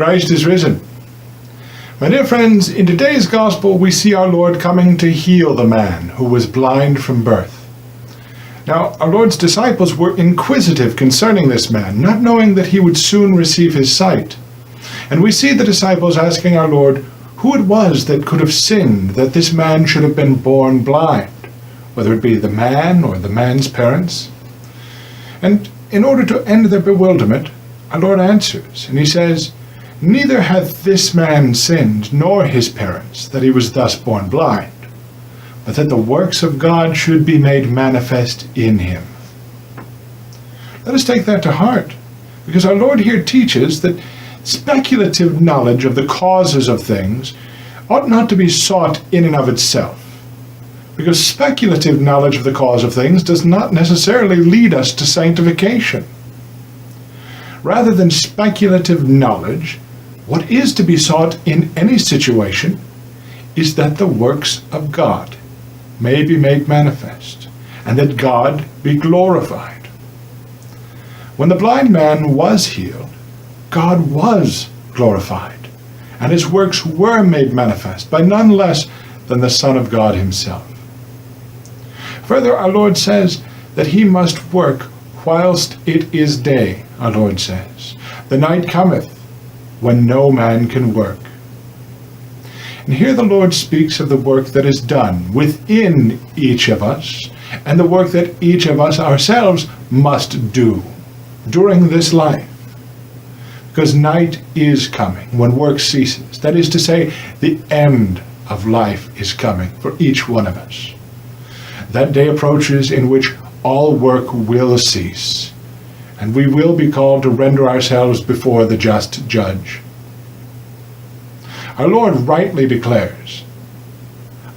Christ is risen. My dear friends, in today's gospel we see our Lord coming to heal the man who was blind from birth. Now, our Lord's disciples were inquisitive concerning this man, not knowing that he would soon receive his sight. And we see the disciples asking our Lord who it was that could have sinned that this man should have been born blind, whether it be the man or the man's parents. And in order to end their bewilderment, our Lord answers, and he says, "Neither hath this man sinned, nor his parents, that he was thus born blind, but that the works of God should be made manifest in him." Let us take that to heart, because our Lord here teaches that speculative knowledge of the causes of things ought not to be sought in and of itself, because speculative knowledge of the cause of things does not necessarily lead us to sanctification. Rather than speculative knowledge, what is to be sought in any situation is that the works of God may be made manifest, and that God be glorified. When the blind man was healed, God was glorified, and his works were made manifest by none less than the Son of God himself. Further, our Lord says that he must work whilst it is day, our Lord says. The night cometh when no man can work. And here the Lord speaks of the work that is done within each of us, and the work that each of us ourselves must do during this life. Because night is coming when work ceases. That is to say, the end of life is coming for each one of us. That day approaches in which all work will cease, and we will be called to render ourselves before the just judge. Our Lord rightly declares,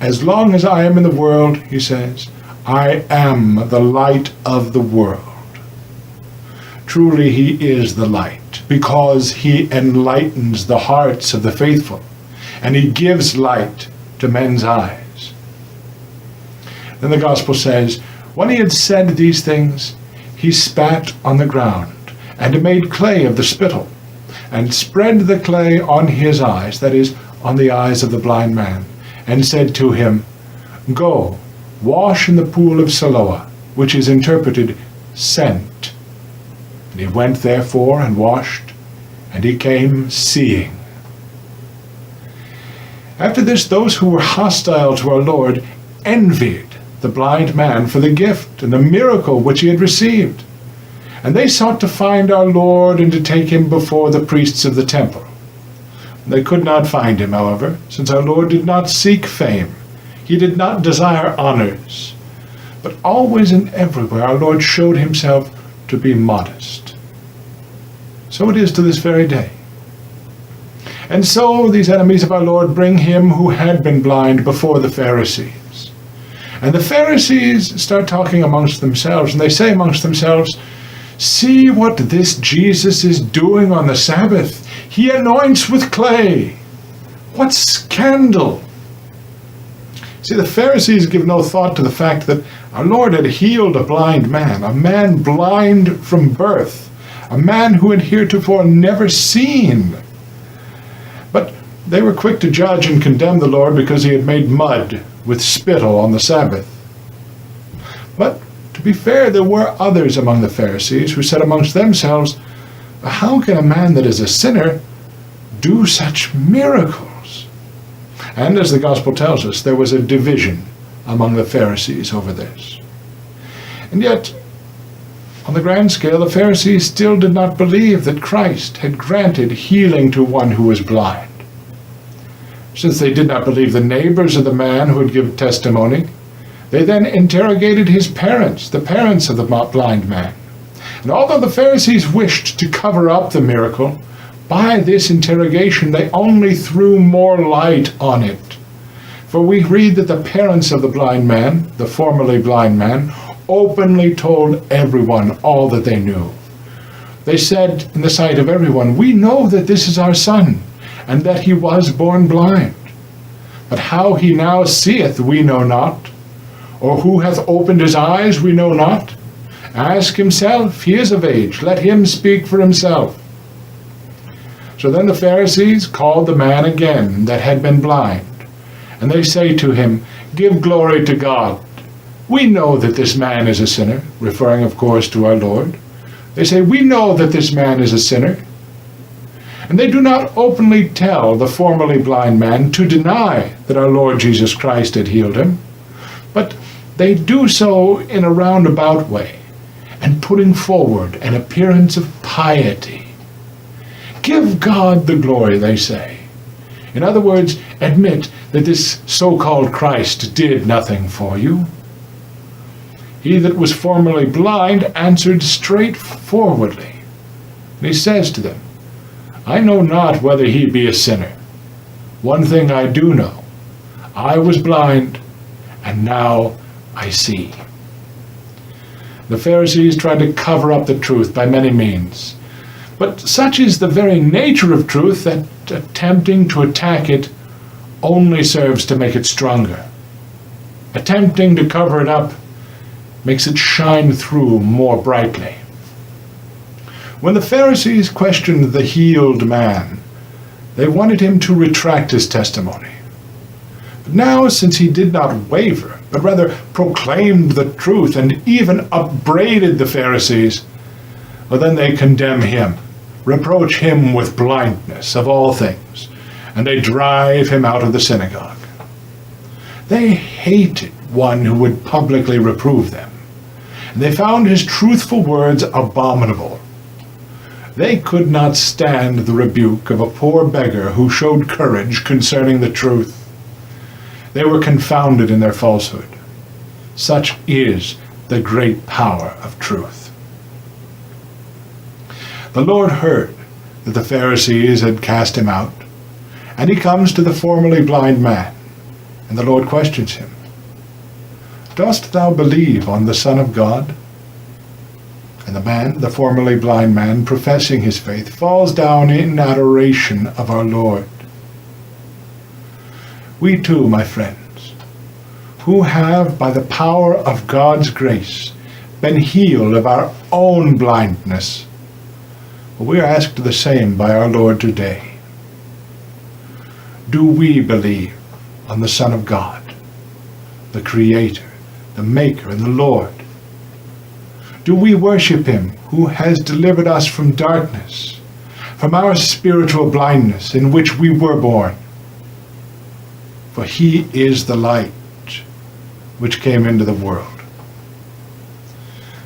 "As long as I am in the world," he says, "I am the light of the world." Truly he is the light, because he enlightens the hearts of the faithful, and he gives light to men's eyes. Then the gospel says, when he had said these things, he spat on the ground, and made clay of the spittle, and spread the clay on his eyes, that is, on the eyes of the blind man, and said to him, "Go, wash in the pool of Siloam," which is interpreted, sent. And he went therefore and washed, and he came seeing. After this, those who were hostile to our Lord envied the blind man for the gift and the miracle which he had received. And they sought to find our Lord and to take him before the priests of the temple. They could not find him, however, since our Lord did not seek fame. He did not desire honors. But always and everywhere our Lord showed himself to be modest. So it is to this very day. And so these enemies of our Lord bring him who had been blind before the Pharisees. And the Pharisees start talking amongst themselves, and they say amongst themselves, "See what this Jesus is doing on the Sabbath. He anoints with clay. What scandal!" See, the Pharisees give no thought to the fact that our Lord had healed a blind man, a man blind from birth, a man who had heretofore never seen. But they were quick to judge and condemn the Lord because he had made mud with spittle on the Sabbath. But to be fair, there were others among the Pharisees who said amongst themselves, "How can a man that is a sinner do such miracles?" And as the gospel tells us, there was a division among the Pharisees over this. And yet, on the grand scale, the Pharisees still did not believe that Christ had granted healing to one who was blind. Since they did not believe the neighbors of the man who had given testimony, they then interrogated his parents, the parents of the blind man. And although the Pharisees wished to cover up the miracle, by this interrogation they only threw more light on it. For we read that the parents of the blind man, the formerly blind man, openly told everyone all that they knew. They said in the sight of everyone, "We know that this is our son, and that he was born blind. But how he now seeth we know not, or who hath opened his eyes we know not. Ask himself, he is of age, let him speak for himself." So then the Pharisees called the man again that had been blind, and they say to him, "Give glory to God. We know that this man is a sinner," referring, of course, to our Lord. They say, "We know that this man is a sinner." And they do not openly tell the formerly blind man to deny that our Lord Jesus Christ had healed him, but they do so in a roundabout way, and putting forward an appearance of piety. Give God the glory, they say. In other words, admit that this so-called Christ did nothing for you. He that was formerly blind answered straightforwardly. And he says to them, "I know not whether he be a sinner. One thing I do know, I was blind, and now I see." The Pharisees tried to cover up the truth by many means, but such is the very nature of truth that attempting to attack it only serves to make it stronger. Attempting to cover it up makes it shine through more brightly. When the Pharisees questioned the healed man, they wanted him to retract his testimony. But now, since he did not waver, but rather proclaimed the truth and even upbraided the Pharisees, well, then they condemn him, reproach him with blindness of all things, and they drive him out of the synagogue. They hated one who would publicly reprove them, and they found his truthful words abominable. They could not stand the rebuke of a poor beggar who showed courage concerning the truth. They were confounded in their falsehood. Such is the great power of truth. The Lord heard that the Pharisees had cast him out, and he comes to the formerly blind man, and the Lord questions him, "Dost thou believe on the Son of God?" And the man, the formerly blind man, professing his faith, falls down in adoration of our Lord. We too, my friends, who have, by the power of God's grace, been healed of our own blindness, we are asked the same by our Lord today. Do we believe on the Son of God, the Creator, the Maker, and the Lord? Do we worship him who has delivered us from darkness, from our spiritual blindness in which we were born? For he is the light which came into the world.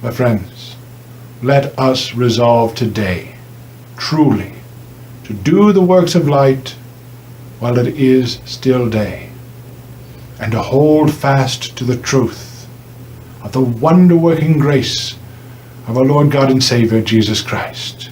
My friends, let us resolve today truly to do the works of light while it is still day, and to hold fast to the truth of the wonder-working grace of our Lord God and Savior Jesus Christ.